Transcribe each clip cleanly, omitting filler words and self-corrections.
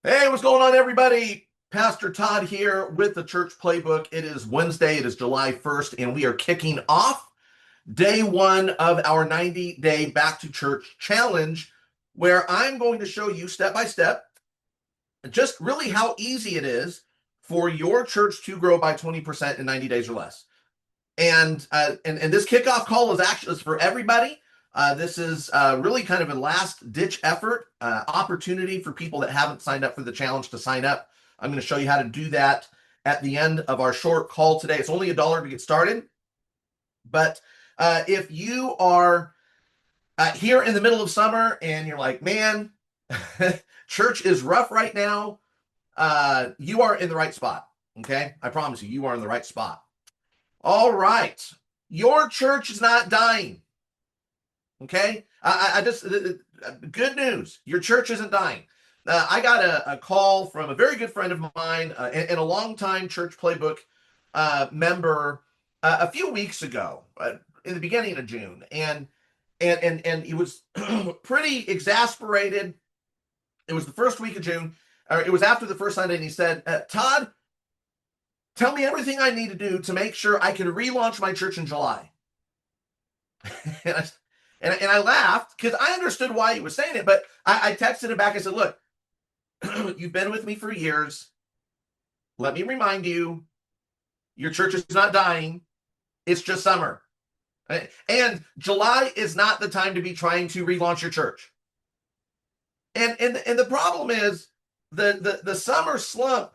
Hey, what's going on, everybody? Pastor Todd here with the Church Playbook. It is Wednesday, it is July 1st, and we are kicking off day one of our 90-day Back to Church challenge, where I'm going to show you step by step just really how easy it is for your church to grow by 20% in 90 days or less. And this kickoff call is for everybody. This is really kind of a last ditch effort opportunity for people that haven't signed up for the challenge to sign up. I'm going to show you how to do that at the end of our short call today. It's only $1 to get started. But if you are here in the middle of summer and you're like, man, church is rough right now, you are in the right spot. Okay. I promise you, you are in the right spot. All right. Your church is not dying. Okay. I just, good news. Your church isn't dying. I got a call from a very good friend of mine and a longtime Church Playbook member a few weeks ago, in the beginning of June. And he was pretty exasperated. It was the first week of June, or it was after the first Sunday. And he said, Todd, tell me everything I need to do to make sure I can relaunch my church in July. and, I, and I laughed because I understood why he was saying it, but I texted him back. I said, look, you've been with me for years. Let me remind you, your church is not dying. It's just summer. And July is not the time to be trying to relaunch your church. And the problem is the summer slump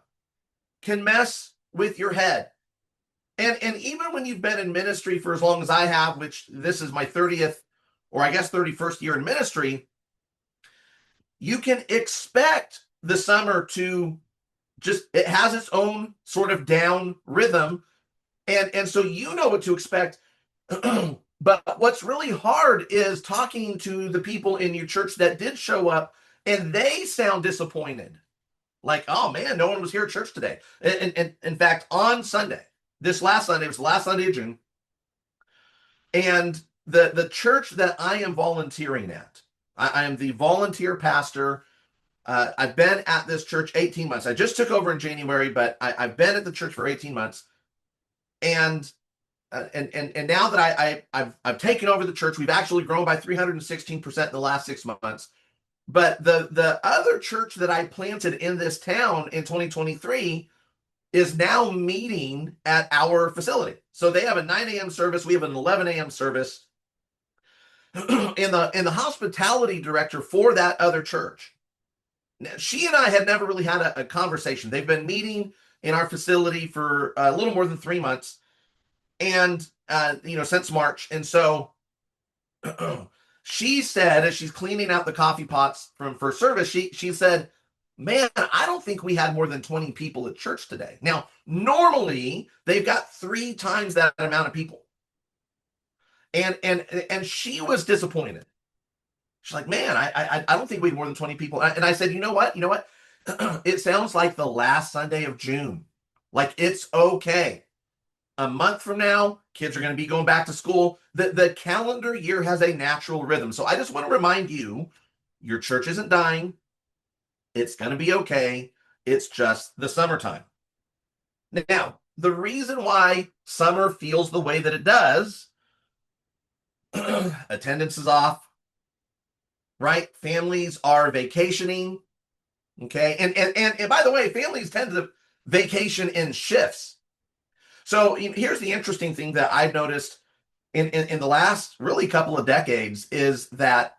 can mess with your head. And even when you've been in ministry for as long as I have, which this is my 30th or I guess 31st year in ministry, you can expect the summer to it has its own sort of down rhythm. And so you know what to expect. But what's really hard is talking to the people in your church that did show up and they sound disappointed. Like, oh man, no one was here at church today. And in fact, on Sunday, this last Sunday, it was the last Sunday of June, and the church that I am volunteering at, I am the volunteer pastor. I've been at this church 18 months. I just took over in January, but I've been at the church for 18 months. And now that I've taken over the church, we've actually grown by 316% in the last 6 months. But the other church that I planted in this town in 2023 is now meeting at our facility. So they have a 9 a.m. service. We have an 11 a.m. service. And the hospitality director for that other church, she and I had never really had a conversation. They've been meeting in our facility for a little more than 3 months, and since March. And so she said, as she's cleaning out the coffee pots from first service, she said, man, I don't think we had more than 20 people at church today. Now, normally they've got 3 times that amount of people. And she was disappointed. She's like, man, I don't think we had more than 20 people. And I said, you know what? It sounds like the last Sunday of June. Like, it's okay. A month from now, kids are going to be going back to school. The calendar year has a natural rhythm. So I just want to remind you, your church isn't dying. It's going to be okay. It's just the summertime. Now, the reason why summer feels the way that it does, attendance is off, right? Families are vacationing. Okay. And by the way, families tend to vacation in shifts. So here's the interesting thing that I've noticed in the last really couple of decades is that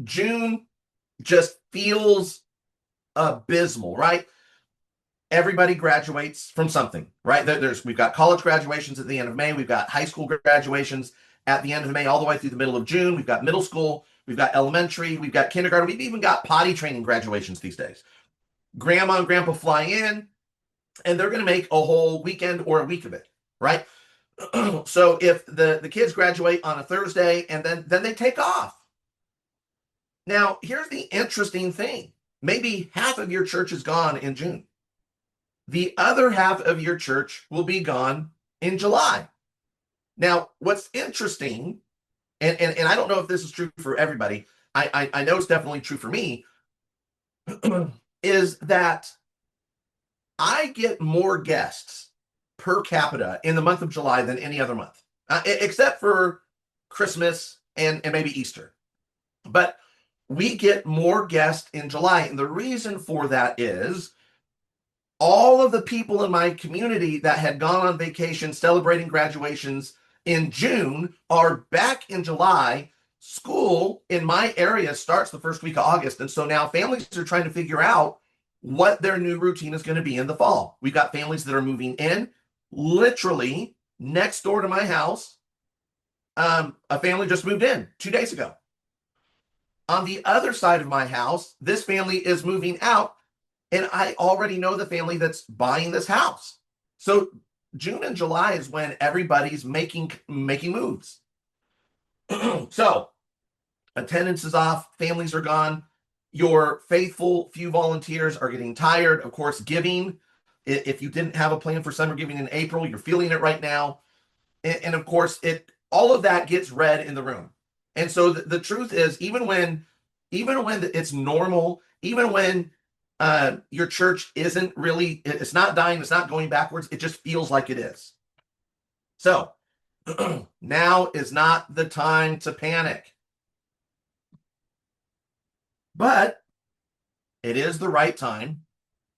June just feels abysmal, right? Everybody graduates from something, right? We've got college graduations at the end of May. We've got high school graduations at the end of May, all the way through the middle of June. We've got middle school. We've got elementary. We've got kindergarten. We've even got potty training graduations these days. Grandma and grandpa fly in, and they're going to make a whole weekend or a week of it, right? So if the kids graduate on a Thursday and then they take off. Now, here's the interesting thing. Maybe half of your church is gone in June. The other half of your church will be gone in July. Now, what's interesting, and I don't know if this is true for everybody. I know it's definitely true for me. is that I get more guests per capita in the month of July than any other month, except for Christmas and maybe Easter. But we get more guests in July. And the reason for that is all of the people in my community that had gone on vacation celebrating graduations in June are back in July. School in my area starts the first week of August. And so now families are trying to figure out what their new routine is going to be in the fall. We've got families that are moving in literally next door to my house. A family just moved in 2 days ago. On the other side of my house, this family is moving out, and I already know the family that's buying this house. So June and July is when everybody's making moves. So attendance is off, families are gone. Your faithful few volunteers are getting tired. Of course, giving, if you didn't have a plan for summer giving in April, you're feeling it right now. And of course, all of that gets read in the room. And so the truth is, even when it's normal, even when your church isn't really, it's not dying, it's not going backwards, it just feels like it is. So now is not the time to panic. But it is the right time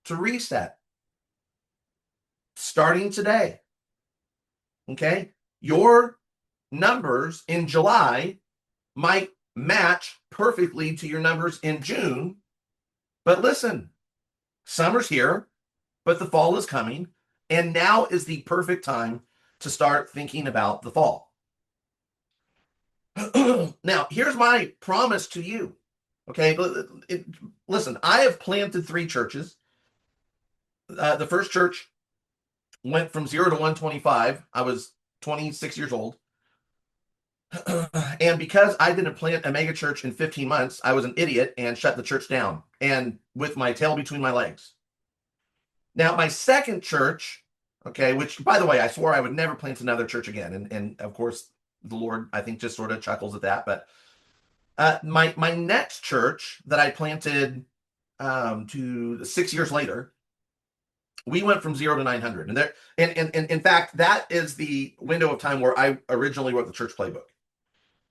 to reset. Starting today. Okay? Your numbers in July might match perfectly to your numbers in June. But listen, summer's here, but the fall is coming. And now is the perfect time to start thinking about the fall. Now, here's my promise to you. Okay, listen, I have planted 3 churches. The first church went from 0 to 125. I was 26 years old. And because I didn't plant a mega church in 15 months, I was an idiot and shut the church down, and with my tail between my legs. Now, my second church, okay, which, by the way, I swore I would never plant another church again. And of course, the Lord, I think, just sort of chuckles at that. But my next church that I planted to 6 years later, we went from 0 to 900. And in fact, that is the window of time where I originally wrote the church playbook.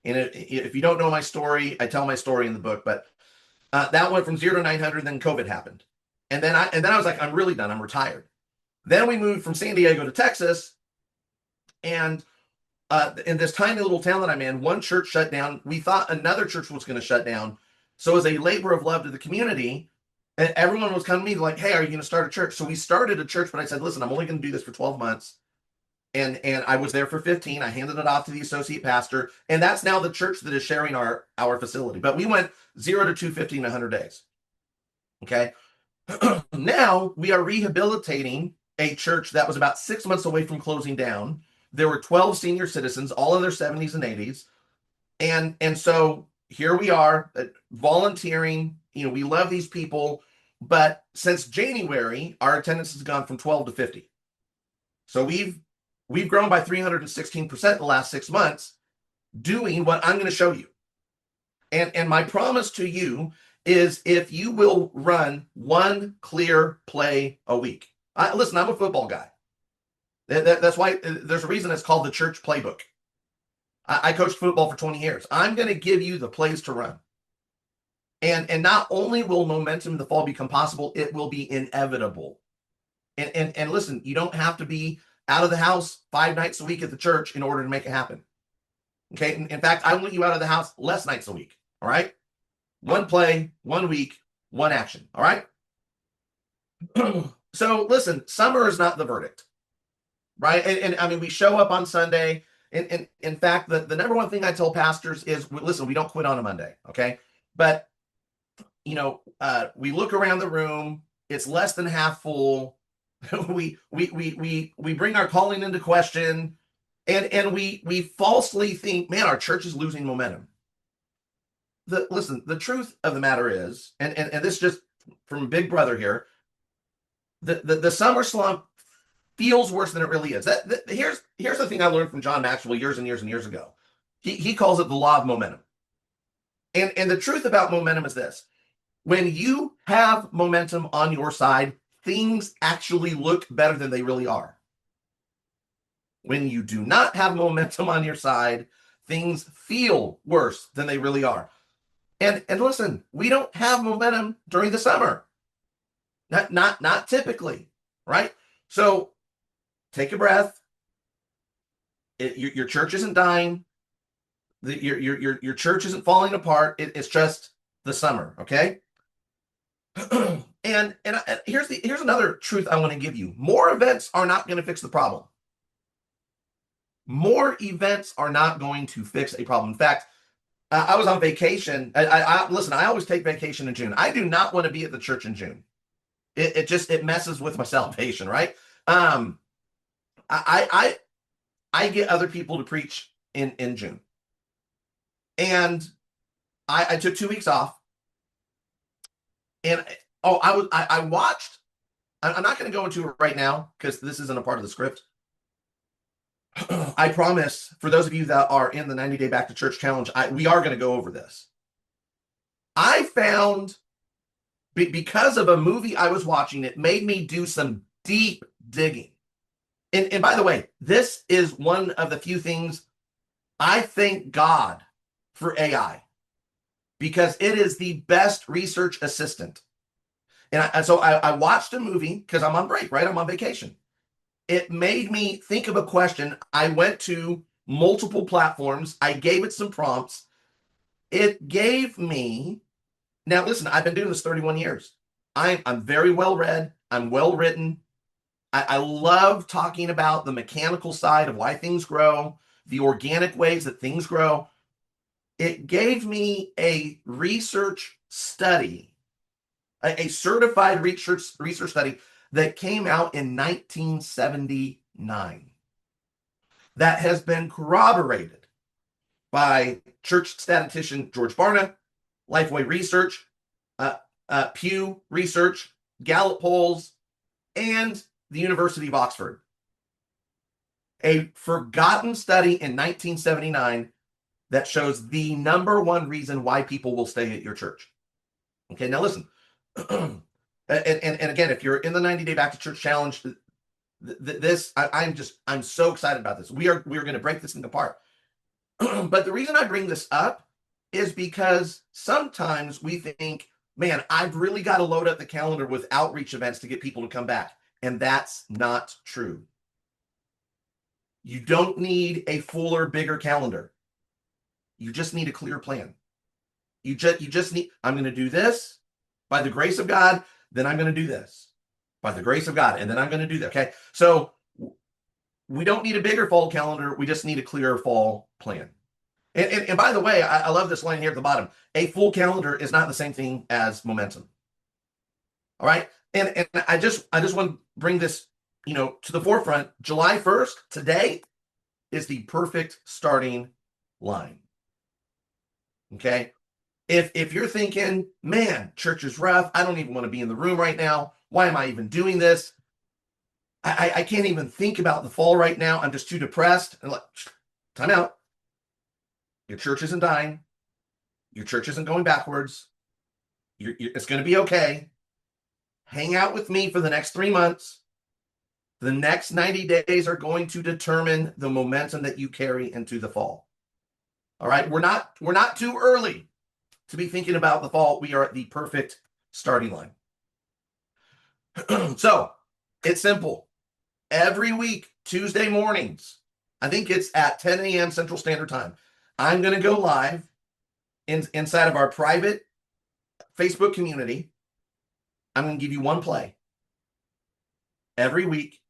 And if you don't know my story, I tell my story in the book. But that went from 0 to 900. Then COVID happened, and then I was like, I'm really done. I'm retired. Then we moved from San Diego to Texas, and in this tiny little town that I'm in, one church shut down. We thought another church was going to shut down. So as a labor of love to the community, and everyone was coming to me like, hey, are you going to start a church? So we started a church, but I said, listen, I'm only going to do this for 12 months. And I was there for 15. I handed it off to the associate pastor. And that's now the church that is sharing our facility. But we went 0 to 250 in 100 days. Okay. Now we are rehabilitating a church that was about 6 months away from closing down. There were 12 senior citizens, all in their 70s and 80s. And so here we are volunteering. You know, we love these people. But since January, our attendance has gone from 12 to 50. So we've grown by 316% in the last 6 months doing what I'm going to show you. And my promise to you is, if you will run one clear play a week. Listen, I'm a football guy. That's why there's a reason it's called the church playbook. I coached football for 20 years. I'm going to give you the plays to run. And not only will momentum in the fall become possible, it will be inevitable. And listen, you don't have to be out of the house 5 nights a week at the church in order to make it happen. Okay. In fact, I want you out of the house less nights a week. All right. One play, 1 week, one action. All right. So listen, summer is not the verdict, right? And I mean, we show up on Sunday. And in fact, the number one thing I tell pastors is, listen, we don't quit on a Monday. Okay. But you know, we look around the room, it's less than half full. we bring our calling into question, and we falsely think, man, our church is losing momentum. Listen, the truth of the matter is, and this just from Big Brother here, the summer slump feels worse than it really is. Here's the thing I learned from John Maxwell years and years and years ago. He calls it the law of momentum. And the truth about momentum is this: When you have momentum on your side, things actually look better than they really are. When you do not have momentum on your side, things feel worse than they really are. And listen, we don't have momentum during the summer. Not typically, right? So take a breath. Your church isn't dying. Your church isn't falling apart. It's just the summer, okay? and here's another truth I want to give you. More events are not going to fix the problem. More events are not going to fix a problem. In fact, I was on vacation. Listen, I always take vacation in June. I do not want to be at the church in June. It messes with my salvation, right? I get other people to preach in June, and I took 2 weeks off, and I watched. I'm not going to go into it right now because this isn't a part of the script. I promise, for those of you that are in the 90-day Back to Church Challenge, we are going to go over this. I found, because of a movie I was watching, it made me do some deep digging. And by the way, this is one of the few things I thank God for AI, because it is the best research assistant. And so I watched a movie because I'm on break, right? I'm on vacation. It made me think of a question. I went to multiple platforms. I gave it some prompts. It gave me, now listen, I've been doing this 31 years. I'm very well read. I'm well written. I love talking about the mechanical side of why things grow, the organic ways that things grow. It gave me a research study, a certified research study that came out in 1979 that has been corroborated by church statistician George Barna, Lifeway Research, Pew Research, Gallup polls, and the University of Oxford. A forgotten study in 1979 that shows the number one reason why people will stay at your church. Okay, now listen. And again, if you're in the 90-day Back to Church Challenge, I'm so excited about this. We're going to break this thing apart. But the reason I bring this up is because sometimes we think, man, I've really got to load up the calendar with outreach events to get people to come back. And that's not true. You don't need a fuller, bigger calendar. You just need a clear plan. You just need, I'm going to do this by the grace of God, then I'm going to do this by the grace of God, and then I'm going to do that. Okay. So we don't need a bigger fall calendar. We just need a clearer fall plan. And by the way, I love this line here at the bottom. A full calendar is not the same thing as momentum. All right. And I just want to bring this, to the forefront. July 1st, today, is the perfect starting line. Okay. If you're thinking, man, church is rough, I don't even want to be in the room right now. Why am I even doing this? I can't even think about the fall right now. I'm just too depressed. And time out. Your church isn't dying. Your church isn't going backwards. It's going to be okay. Hang out with me for the next 3 months. The next 90 days are going to determine the momentum that you carry into the fall. All right. We're not too early to be thinking about the fall. We are at the perfect starting line. So it's simple. Every week, Tuesday mornings, I think it's at 10 a.m. Central Standard Time, I'm going to go live inside of our private Facebook community. I'm going to give you one play. Every week,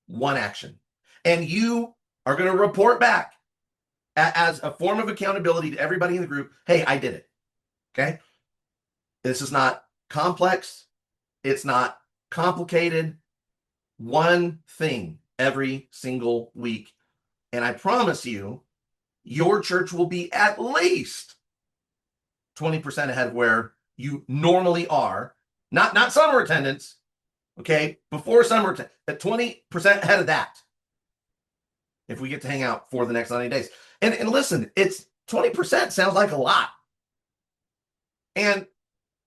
one action. And you are going to report back as a form of accountability to everybody in the group. Hey, I did it. Okay. This is not complex. It's not complicated. One thing every single week. And I promise you, your church will be at least 20% ahead of where you normally are. Not summer attendance. Okay. Before summer, at 20% ahead of that. If we get to hang out for the next 90 days. And listen, it's 20% sounds like a lot. And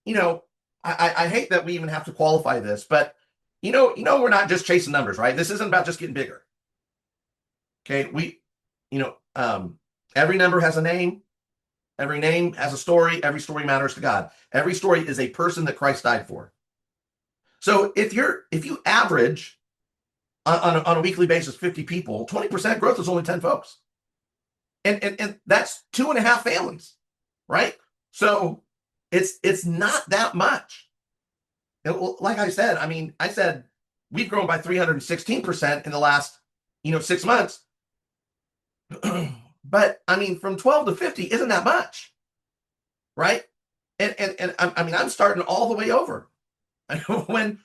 you know, I hate that we even have to qualify this, but we're not just chasing numbers, right? This isn't about just getting bigger. Okay, you know, every number has a name. Every name has a story. Every story matters to God. Every story is a person that Christ died for. So if you average on a weekly basis 50 people, 20% growth is only 10 folks. And that's 2.5 families, right? So it's not that much. Like I said, I said we've grown by 316% in the last 6 months. But from 12 to 50 isn't that much, right? And I'm starting all the way over. when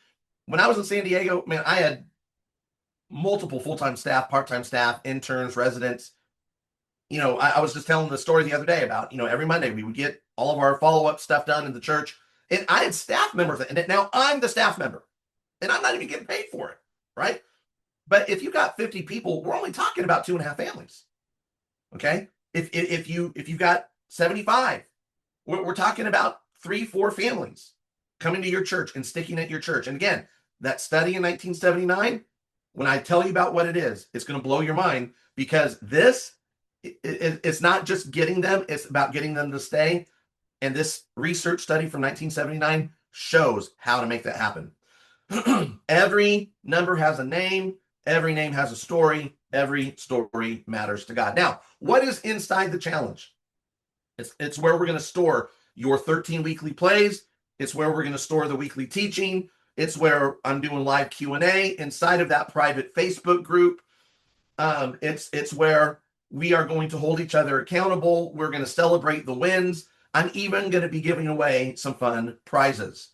I was in San Diego, man, I had multiple full-time staff, part-time staff, interns, residents. I was just telling the story the other day about, every Monday we would get all of our follow-up stuff done in the church. And I had staff members, and now I'm the staff member, and I'm not even getting paid for it, right? But if you got 50 people, we're only talking about 2.5 families. Okay. If you've got 75, we're talking about 3-4 families coming to your church and sticking at your church. And again, that study in 1979, when I tell you about what it is, it's going to blow your mind, because it's not just getting them, it's about getting them to stay. And this research study from 1979 shows how to make that happen. Every number has a name. Every name has a story. Every story matters to God. Now, what is inside the challenge? It's where we're going to store your 13 weekly plays. It's where we're going to store the weekly teaching. It's where I'm doing live Q&A inside of that private Facebook group. It's where we are going to hold each other accountable. We're going to celebrate the wins. I'm even going to be giving away some fun prizes.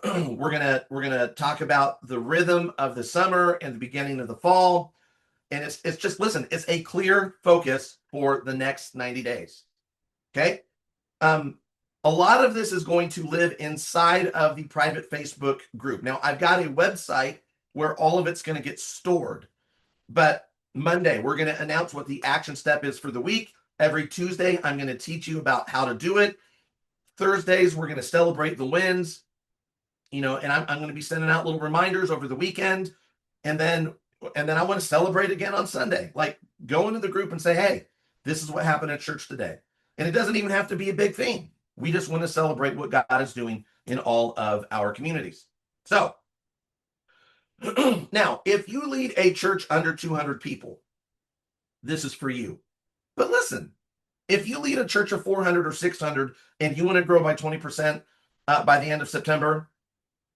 We're gonna talk about the rhythm of the summer and the beginning of the fall. And it's just, listen, it's a clear focus for the next 90 days. Okay. A lot of this is going to live inside of the private Facebook group. Now, I've got a website where all of it's going to get stored. But Monday, we're going to announce what the action step is for the week. Every Tuesday, I'm going to teach you about how to do it. Thursdays, we're going to celebrate the wins. And I'm going to be sending out little reminders over the weekend. And then I want to celebrate again on Sunday. Like, go into the group and say, hey, this is what happened at church today. And it doesn't even have to be a big thing. We just want to celebrate what God is doing in all of our communities. So now, if you lead a church under 200 people, this is for you. But listen, if you lead a church of 400 or 600 and you want to grow by 20% by the end of September,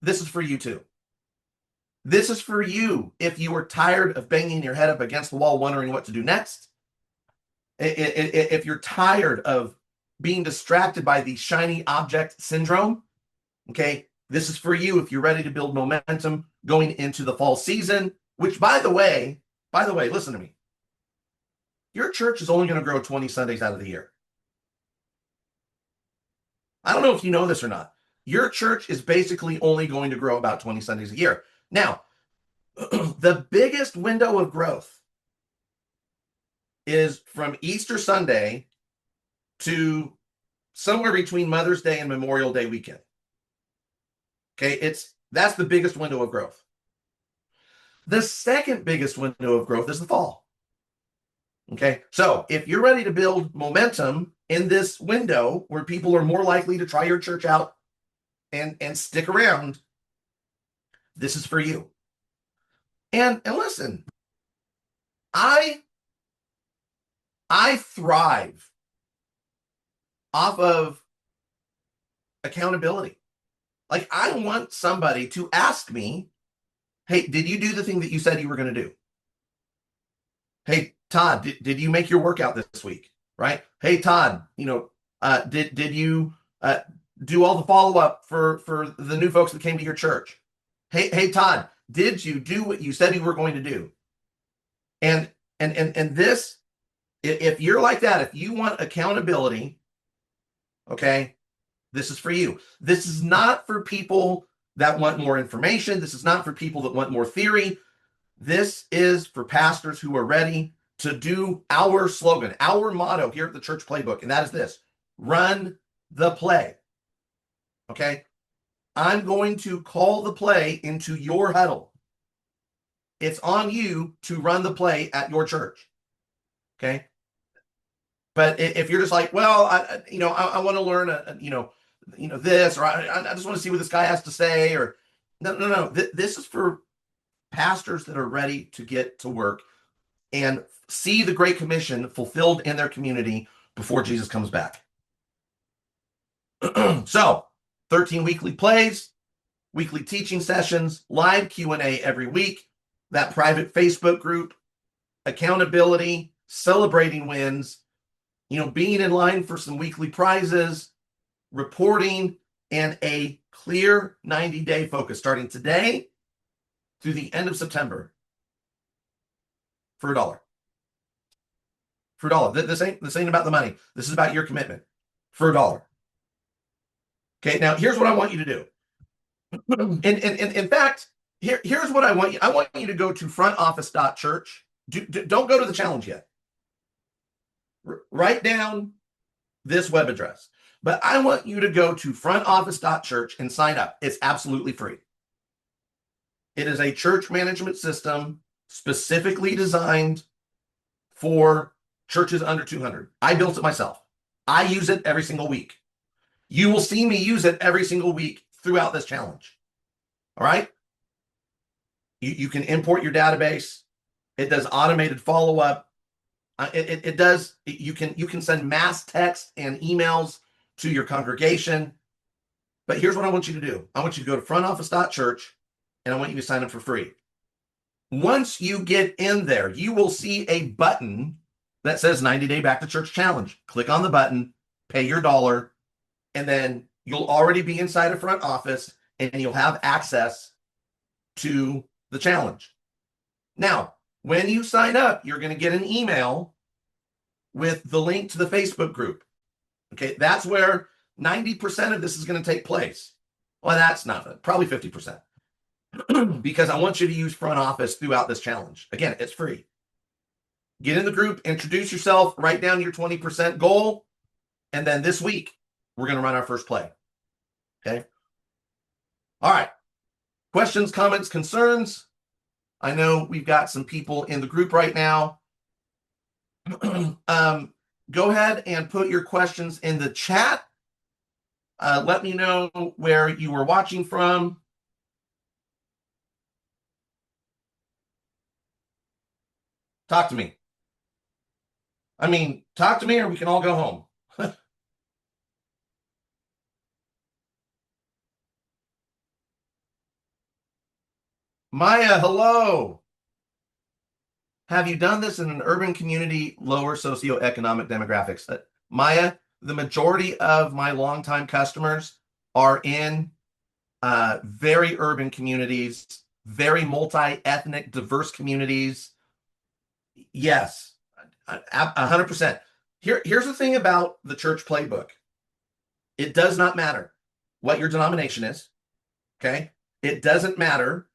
this is for you too. This is for you if you are tired of banging your head up against the wall wondering what to do next. If you're tired of being distracted by the shiny object syndrome, okay, this is for you if you're ready to build momentum going into the fall season, which, by the way, listen to me. Your church is only going to grow 20 Sundays out of the year. I don't know if you know this or not. Your church is basically only going to grow about 20 Sundays a year. Now, the biggest window of growth is from Easter Sunday to somewhere between Mother's Day and Memorial Day weekend. Okay, that's the biggest window of growth. The second biggest window of growth is the fall. Okay, so if you're ready to build momentum in this window where people are more likely to try your church out and stick around, this is for you. And listen, I thrive off of accountability. Like, I want somebody to ask me, hey, did you do the thing that you said you were going to do? Hey, Todd, did you make your workout this week? Right? Hey, Todd, did you do all the follow-up for the new folks that came to your church? Hey, Todd, did you do what you said you were going to do? And this, if you're like that, if you want accountability, okay, this is for you. This is not for people that want more information. This is not for people that want more theory. This is for pastors who are ready to do our slogan, our motto here at the Church Playbook, and that is this: run the play. Okay. I'm going to call the play into your huddle. It's on you to run the play at your church. Okay. But if you're just like, well, I want to learn, this, or I just want to see what this guy has to say, or no. This is for pastors that are ready to get to work and see the Great Commission fulfilled in their community before Jesus comes back. So 13 weekly plays, weekly teaching sessions, live Q&A every week, that private Facebook group, accountability, celebrating wins, being in line for some weekly prizes, reporting, and a clear 90-day focus starting today through the end of September for $1. For $1. This ain't about the money. This is about your commitment for $1. Okay, now here's what I want you to do. And in fact, here's what I want you. I want you to go to frontoffice.church. Don't go to the challenge yet. Write down this web address. But I want you to go to frontoffice.church and sign up. It's absolutely free. It is a church management system specifically designed for churches under 200. I built it myself. I use it every single week. You will see me use it every single week throughout this challenge. All right? You can import your database. It does automated follow-up. It does. You can send mass text and emails to your congregation. But here's what I want you to do. I want you to go to frontoffice.church, and I want you to sign up for free. Once you get in there, you will see a button that says 90-Day Back to Church Challenge. Click on the button, pay your $1, and then you'll already be inside of front office, and you'll have access to the challenge. Now, when you sign up, you're going to get an email with the link to the Facebook group. Okay, that's where 90% of this is going to take place. Well, that's not probably 50%. Because I want you to use front office throughout this challenge. Again, it's free. Get in the group, introduce yourself, write down your 20% goal, and then this week, we're going to run our first play. Okay? All right. Questions, comments, concerns? I know we've got some people in the group right now. Go ahead and put your questions in the chat. Let me know where you were watching from. Talk to me. Talk to me or we can all go home. Maya, hello. Have you done this in an urban community, lower socioeconomic demographics? Maya, the majority of my longtime customers are in very urban communities, very multi-ethnic, diverse communities. Yes, 100%. Here's the thing about the church playbook. It does not matter what your denomination is, okay? It doesn't matter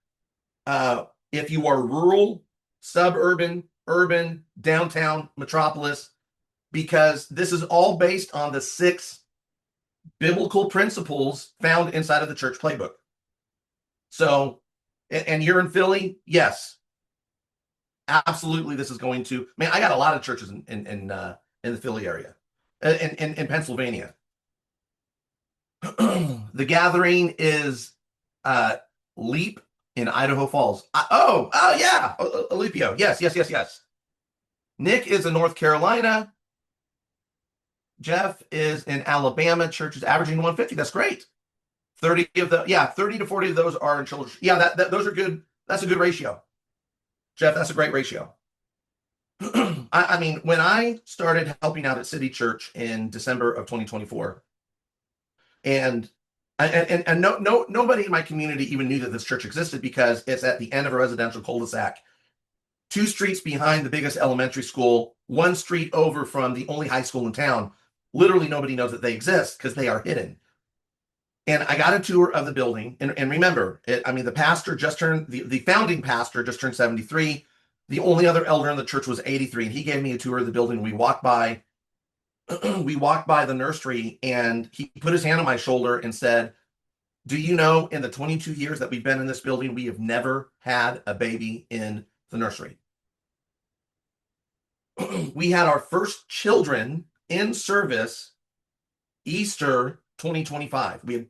if you are rural, suburban, urban, downtown, metropolis, because this is all based on the 6 biblical principles found inside of the church playbook. So, and you're in Philly? Yes. Absolutely, this is going to. Man, I got a lot of churches in the Philly area, in Pennsylvania. The gathering is Leap in Idaho Falls. Oh yeah, Alipio. Yes. Nick is in North Carolina. Jeff is in Alabama. Church is averaging 150. That's great. 30 to 40 of those are in children. Yeah, those are good. That's a good ratio. Jeff, that's a great ratio. When I started helping out at City Church in December of 2024, and nobody in my community even knew that this church existed because it's at the end of a residential cul-de-sac, 2 streets behind the biggest elementary school, 1 street over from the only high school in town. Literally nobody knows that they exist because they are hidden. And I got a tour of the building, and remember, the pastor just turned, the founding pastor just turned 73. The only other elder in the church was 83, and he gave me a tour of the building. We walked by the nursery, and he put his hand on my shoulder and said, Do you know in the 22 years that we've been in this building, we have never had a baby in the nursery? We had our first children in service Easter 2025. We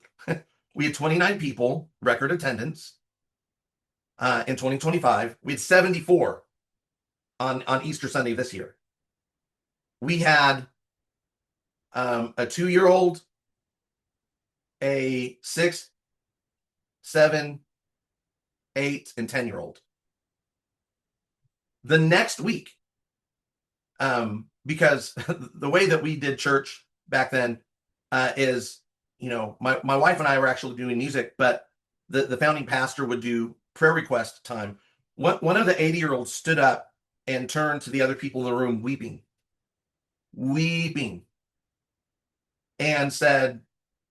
had 29 people, record attendance, in 2025. We had 74 on Easter Sunday this year. We had a 2-year-old, a 6, 7, 8, and 10-year-old. The next week, because the way that we did church back then is, my wife and I were actually doing music, but the founding pastor would do prayer request time. One of the 80-year-olds stood up and turned to the other people in the room weeping, and said,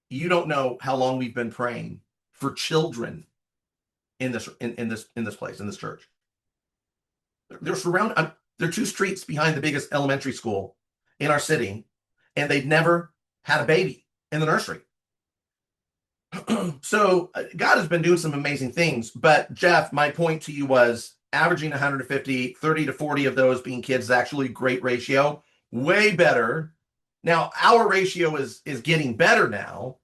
"You don't know how long we've been praying for children in this place, in this church." They're surrounded. They're 2 streets behind the biggest elementary school in our city, and they'd never had a baby in the nursery. So God has been doing some amazing things. But Jeff, my point to you was averaging 150, 30 to 40 of those being kids is actually a great ratio. Way better. Now, our ratio is getting better now.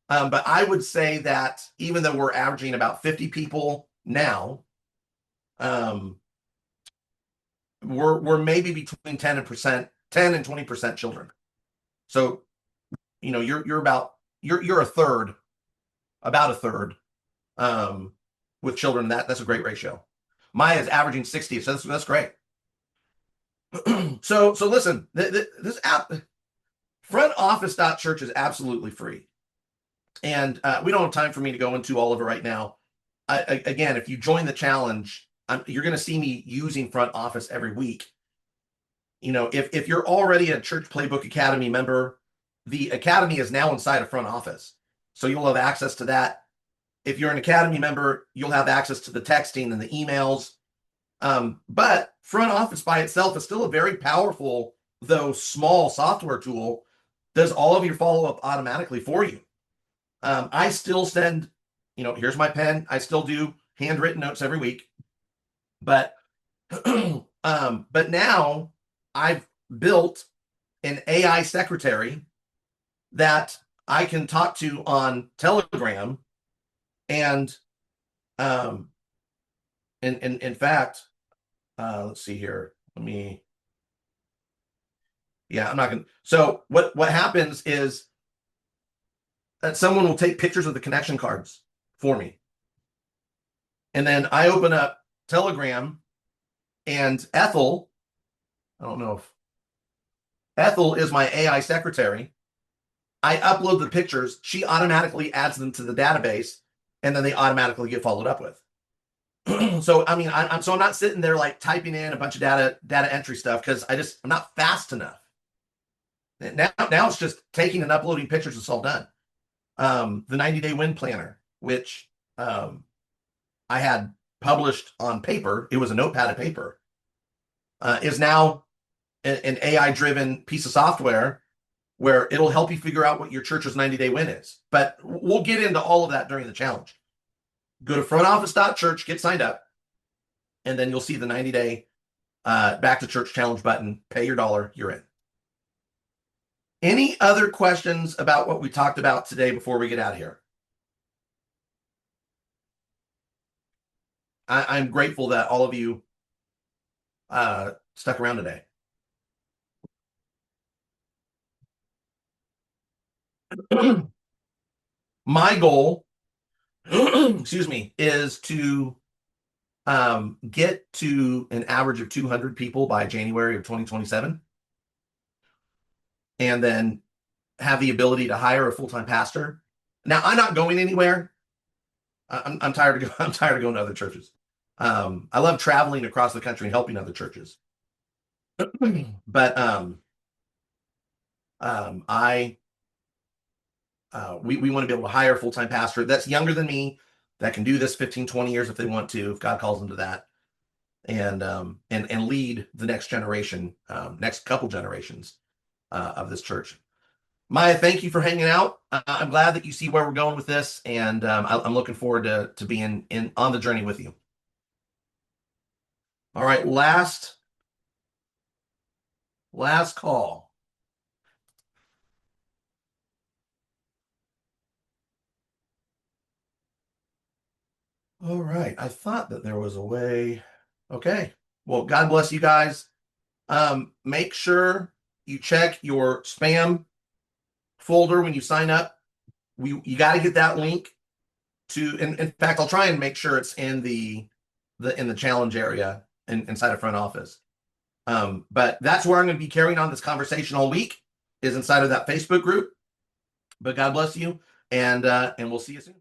But I would say that even though we're averaging about 50 people now, we're maybe between 10 and 20% children. So, you're about a third, with children. That's a great ratio. Maya's averaging 60, so that's great. So listen, this app, frontoffice.church, is absolutely free. And we don't have time for me to go into all of it right now. Again, if you join the challenge, you're going to see me using Front Office every week. If you're already a Church Playbook Academy member, the Academy is now inside of Front Office. So you'll have access to that. If you're an Academy member, you'll have access to the texting and the emails. But Front Office by itself is still a very powerful, though small, software tool. Does all of your follow-up automatically for you. I still send, here's my pen. I still do handwritten notes every week. But now I've built an AI secretary that I can talk to on Telegram, and in fact, let's see here. I'm not gonna. So what happens is that someone will take pictures of the connection cards for me, and then I open up Telegram, and Ethel, I don't know if Ethel is my AI secretary. I upload the pictures. She automatically adds them to the database, and then they automatically get followed up with. So, I'm not sitting there like typing in a bunch of data entry stuff, because I'm not fast enough. Now it's just taking and uploading pictures. It's all done. The 90-day win planner, which I had published on paper, it was a notepad of paper, is now an AI-driven piece of software where it'll help you figure out what your church's 90-day win is. But we'll get into all of that during the challenge. Go to frontoffice.church, get signed up, and then you'll see the 90-day Back to Church Challenge button. Pay your $1, you're in. Any other questions about what we talked about today before we get out of here? I'm grateful that all of you stuck around today. My goal, excuse me, is to get to an average of 200 people by January of 2027, and then have the ability to hire a full-time pastor. Now, I'm not going anywhere. I'm tired of going to other churches. I love traveling across the country and helping other churches. But we want to be able to hire a full-time pastor that's younger than me, that can do this 15, 20 years if they want to, if God calls them to that, and lead the next generation, next couple generations of this church. Maya, thank you for hanging out. I'm glad that you see where we're going with this, and I'm looking forward to being in on the journey with you. All right, last call. All right, I thought that there was a way. Okay, well, God bless you guys. Make sure you check your spam folder when you sign up. You got to get that link to. In fact, I'll try and make sure it's in the challenge area inside of front office. But that's where I'm going to be carrying on this conversation all week is inside of that Facebook group. But God bless you, and we'll see you soon.